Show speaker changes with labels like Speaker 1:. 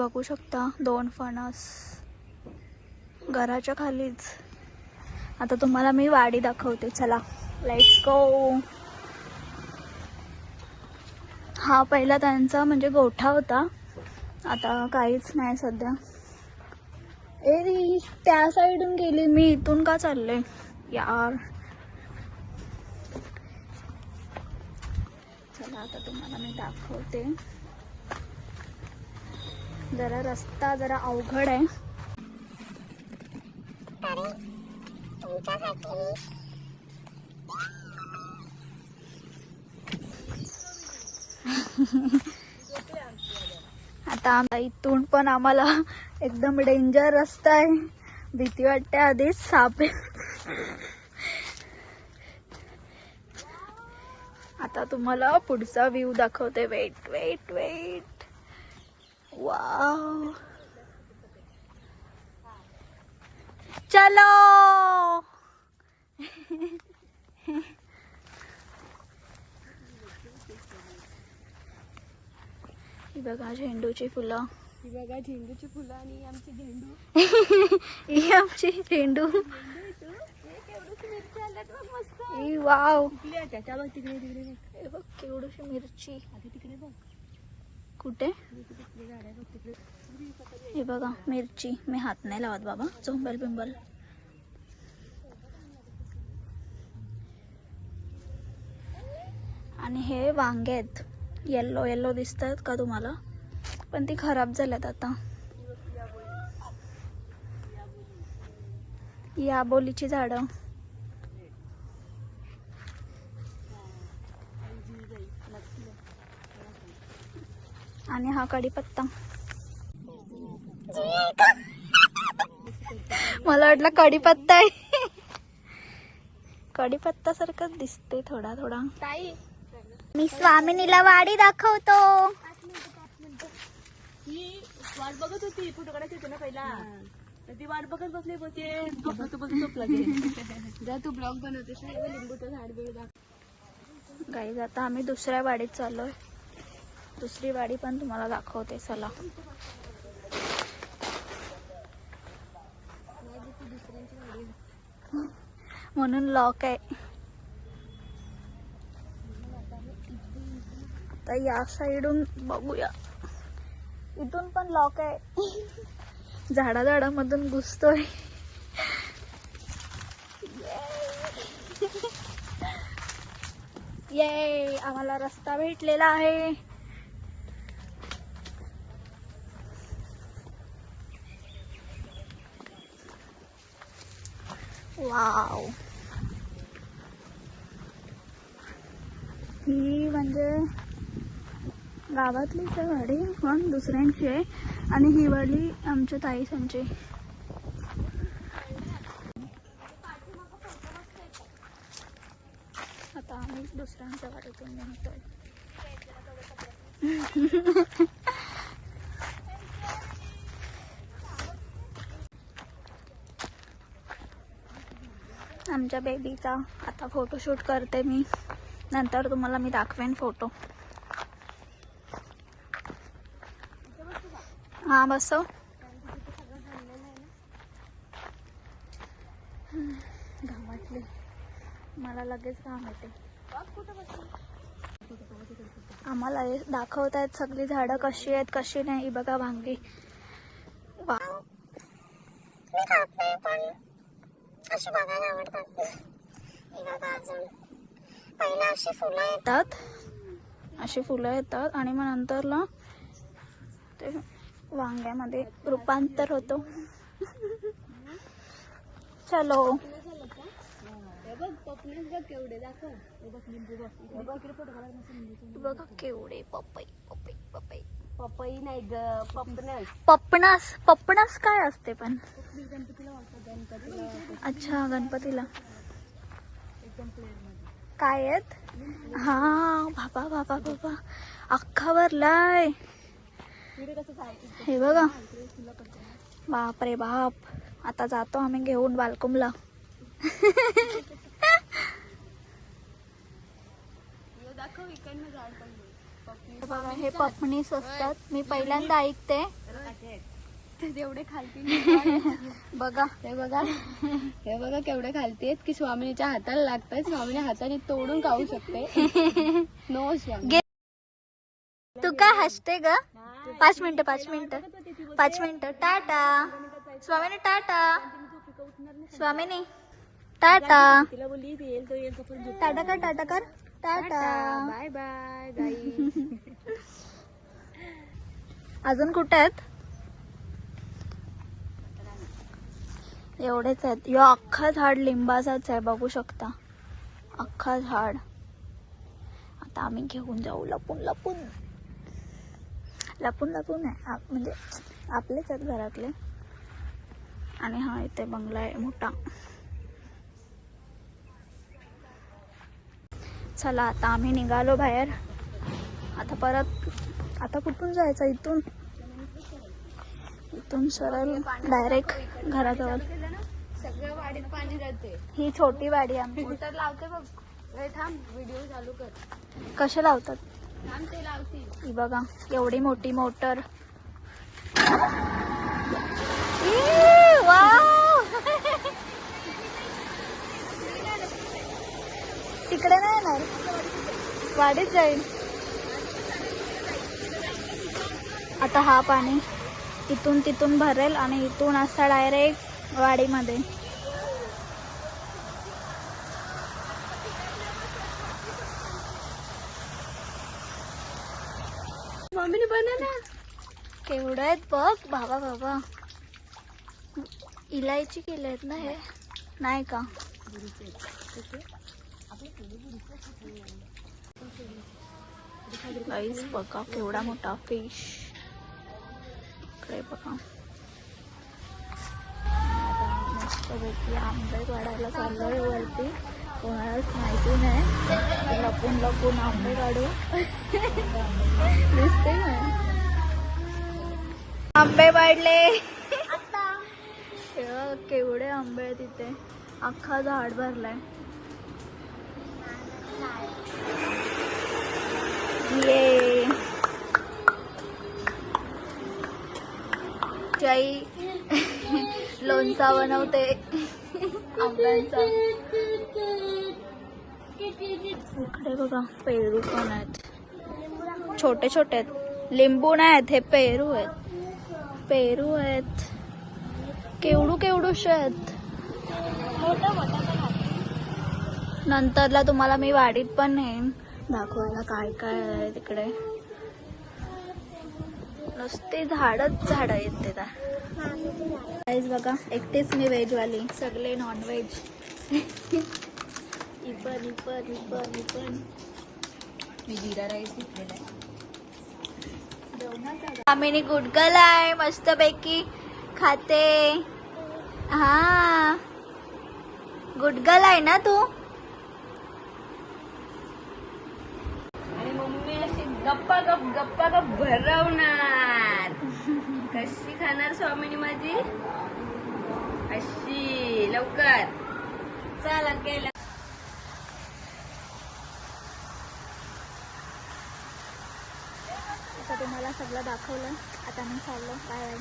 Speaker 1: बघू शकता 2 फणस घराच्या खालीच. आता तुम्हाला मी वाडी दाखवते, चला लेट्स गो. हा पहिला त्यांचा म्हणजे गोठा होता, आता काहीच नाही सध्या. ए त्या साईडून गेली, मी इथून का चालले यार. चला आता तुम्हाला मी दाखवते. जरा रस्ता जरा अवघड आहे. आता इथून पण आम्हाला एकदम डेंजर रस्ता आहे, भीती वाटते आधीच साप. आता तुम्हाला पुढचा व्ह्यू दाखवते. वेट वेट वेट, वाव, चलो. ही बघा झेंडूची फुलं,
Speaker 2: ही बघा झेंडूची फुलं आणि आमची झेंडू.
Speaker 1: ही आमची झेंडू. ई वाव,
Speaker 2: त्याच्या बघ तिकडे तिकडे बघ.
Speaker 1: हे बघ केवढीशी मिरची.
Speaker 2: आधी तिकडे बघ,
Speaker 1: कुठे?
Speaker 2: तिकडे गाड्या बघ तिकडे.
Speaker 1: हे बघा मिरची. मी हात नाही लावत बाबा, चोंबल बिंबल. आणि हे वांगे आहेत, येल्लो येल्लो दिसतात का तुम्हाला, पण ती खराब झाल्यात आता. या बोलीची झाडं. आणि हा कढीपत्ता. मला वाटलं कढीपत्ता आहे. कढीपत्ता सारखंच दिसते थोडा थोडा. मी स्वामिनीला वाडी दाखवतो.
Speaker 2: ही वाट बघत होती, फोटो काढायची होती ना पहिला, तर ती वाट बघत बसली. ते झोपला जा तू ब्लॉग बनवतेस ना, लिंबूचं झाड बिड दाखव.
Speaker 1: गाईज आता आम्ही दुसऱ्या वाडीत चाललोय. दुसरी वाडी पण तुम्हाला दाखवते, चला. म्हणून लॉक आहे. आता या साईडून बघूया, इथून पण लॉक आहे. झाडामधून घुसतोय. ये आम्हाला रस्ता भेटलेला आहे. वाव, ही म्हणजे गावातलीच आहे वाडी, पण दुसऱ्यांची आहे. आणि ही वाडी आमच्या ताईसांची. आता आम्ही दुसऱ्यांच्या वाडीतून निघतोय. आमच्या बेबीचा आता फोटोशूट करते मी, नंतर तुम्हाला मी दाखवेन फोटो. हा बसव. घामाटली मला, लगेच घाम येते. आम्हाला हे दाखवतायत सगळी झाडं कशी आहेत कशी नाही. बघा वांगी. वाव, अशी बघायला आवडतात. अजून पहिला अशी फुलं येतात, अशी फुलं येतात आणि मग नंतरला ते वांग्यामध्ये रूपांतर होतो. चलो. बघा केवढे पपई. पपई पपई
Speaker 2: पपई नाही ग, पपनस.
Speaker 1: पपणास. पपणास काय असते पण? अच्छा, गणपतीला काय आहेत? हा बाबा बाबा बाबा, अख्खा भरलाय. हे बघा, बाप रे बाप. आता जातो आम्ही घेऊन बालकुमला. हे बघा हे पपणीस असतात, मी पहिल्यांदा ऐकते.
Speaker 2: तेवढे खालती
Speaker 1: बघा
Speaker 2: हे बघा केवढे खालती आहेत की स्वामिनीच्या हाताला लागतात. स्वामीने हाताने तोडून खाऊ शकते. नो स्वामी.
Speaker 1: तू काय हसते ग? 5 मिनिटं टाटा स्वामिनी, टाटा स्वामिनी, टाटा
Speaker 2: तिला बोलली येईल तो येईल तो
Speaker 1: टाटा कर, टाटा कर, टाटा.
Speaker 2: बाय बाय गाई.
Speaker 1: अजून कुठे आहेत? एवढेच आहेत. यो अख्खा झाड लिंबाचाच आहे, बघू शकता अख्खा झाड. आता आम्ही घेऊन जाऊ लपून लपून. लपून लपून आहे म्हणजे आपलेच आहेत घरातले. आणि हा इथे बंगला आहे मोठा. चला आता आम्ही निघालो बाहेर. आता परत आता कुठून जायचं? इथून सरळ डायरेक्ट घराजवळ.
Speaker 2: सगळ्या वाडीत पाणी जाते.
Speaker 1: ही छोटी वाडी आमची.
Speaker 2: मोटर लावते बघ. थांब व्हिडिओ चालू कर.
Speaker 1: कसे लावतात?
Speaker 2: थांब ते लावते.
Speaker 1: ही बघा एवढी मोठी मोटर. तिकडे नाही येणार, वाडीत जाईल. आता हा पाणी इथून तिथून भरेल आणि इथून असा डायरेक्ट वाडीमध्ये.
Speaker 2: मम्मीने बनवला
Speaker 1: केवढं आहेत बघ बाबा बाबा. इलायची केले आहेत ना हे, नाही का? गाईस बघा केवढा मोठा फिश. इकडे बघा मस्तपैकी आंबे काढायला चाललोय वरती. कोणालाच माहिती नाही. लपून लपून आंबे काढू. दिसते ना आंबे वाढले. केवढे आंबे आहेत तिथे. अख्खा झाड भरलाय. ये चाई लोणचा बनवते आंब्यांचा. इकडे बघा पेरू पण आहेत, छोटे छोटे आहेत. लिंबू नाही आहेत, हे पेरू आहेत. पेरू आहेत केवढूशे आहेत. नंतरला तुम्हाला मी वाडीत पण नेईन दाखवायला काय काय आहे तिकडे. नुसते झाडच झाड आहेत ते. गाईस बघा एकटीच मी व्हेज वाली, सगळे नॉन व्हेज.
Speaker 2: मी जिरा राईस घेतलेला आहे.
Speaker 1: आम्ही गुडगल आहे, मस्त पैकी खाते. हा गुडगल आहे ना तू?
Speaker 2: आणि मम्मी अशी गप्पा गप भरवणार. कशी खाणार स्वामिनी माझी? अशी लवकर चला केलं.
Speaker 1: आता तुम्हाला सगळं दाखवलं. आता मी चाललो. काय